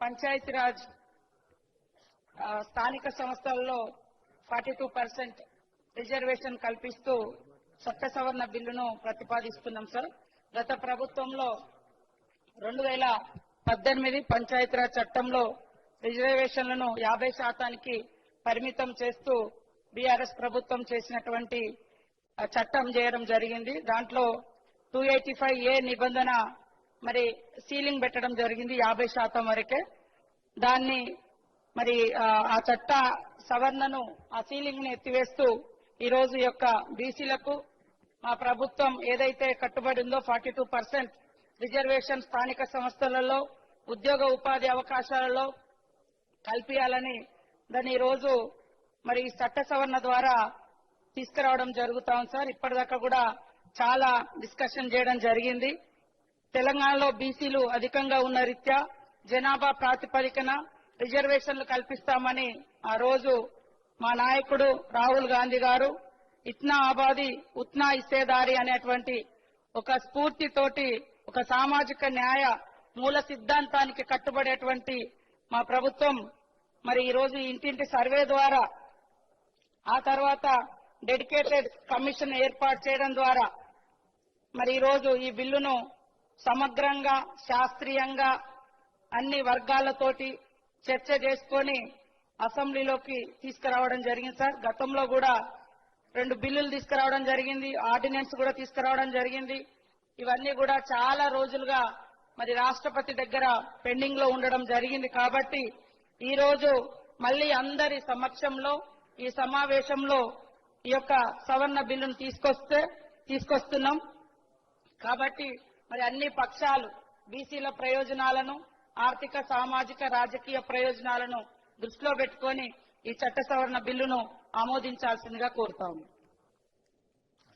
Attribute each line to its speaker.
Speaker 1: పంచాయతీరాజ్ స్థానిక సంస్థల్లో 42% రిజర్వేషన్ కల్పిస్తూ చట్ట సవరణ బిల్లును ప్రతిపాదిస్తున్నాం సార్. గత ప్రభుత్వంలో 2018 పంచాయతీరాజ్ చట్టంలో రిజర్వేషన్లను 50% పరిమితం చేస్తూ బీఆర్ఎస్ ప్రభుత్వం చేసినటువంటి చట్టం చేయడం జరిగింది. దాంట్లో 285A నిబంధన మరి సీలింగ్ పెట్టడం జరిగింది 50% వరకే. దాన్ని మరి ఆ చట్ట సవరణను ఆ సీలింగ్ ని ఎత్తివేస్తూ ఈ రోజు యొక్క బీసీలకు మా ప్రభుత్వం ఏదైతే కట్టుబడి ఉందో 42% రిజర్వేషన్ స్థానిక సంస్థలలో ఉద్యోగ ఉపాధి అవకాశాలలో కల్పించాలని దాన్ని ఈ రోజు మరి చట్ట సవరణ ద్వారా తీసుకురావడం జరుగుతా ఉంది సార్. ఇప్పటిదాకా కూడా చాలా డిస్కషన్ చేయడం జరిగింది. తెలంగాణలో బీసీలు అధికంగా ఉన్న రీత్యా జనాభా ప్రాతిపదికన రిజర్వేషన్లు కల్పిస్తామని ఆ రోజు మా నాయకుడు రాహుల్ గాంధీ గారు ఇత్నా ఆబాది ఉత్నా ఇస్సేదారి అనేటువంటి ఒక స్ఫూర్తితోటి ఒక సామాజిక న్యాయ మూల సిద్ధాంతానికి కట్టుబడేటువంటి మా ప్రభుత్వం మరి ఈ రోజు ఇంటింటి సర్వే ద్వారా ఆ తర్వాత డెడికేటెడ్ కమిషన్ ఏర్పాటు చేయడం ద్వారా మరి ఈ రోజు ఈ బిల్లును సమగ్రంగా శాస్త్రీయంగా అన్ని వర్గాలతోటి చర్చ చేసుకొని అసెంబ్లీలోకి తీసుకురావడం జరిగింది సార్. గతంలో కూడా 2 బిల్లులు తీసుకురావడం జరిగింది, ఆర్డినెన్స్ కూడా తీసుకురావడం జరిగింది. ఇవన్నీ కూడా చాలా రోజులుగా మరి రాష్ట్రపతి దగ్గర పెండింగ్ లో ఉండడం జరిగింది. కాబట్టి ఈ రోజు మళ్లీ అందరి సమక్షంలో ఈ సమావేశంలో ఈ యొక్క సవరణ బిల్లును తీసుకొస్తున్నాం. కాబట్టి మరి అన్ని పక్షాలు బీసీల ప్రయోజనాలను ఆర్థిక సామాజిక రాజకీయ ప్రయోజనాలను దృష్టిలో పెట్టుకొని ఈ చట్ట సవరణ బిల్లును ఆమోదించాల్సిందిగా కోరుతా ఉన్నాం.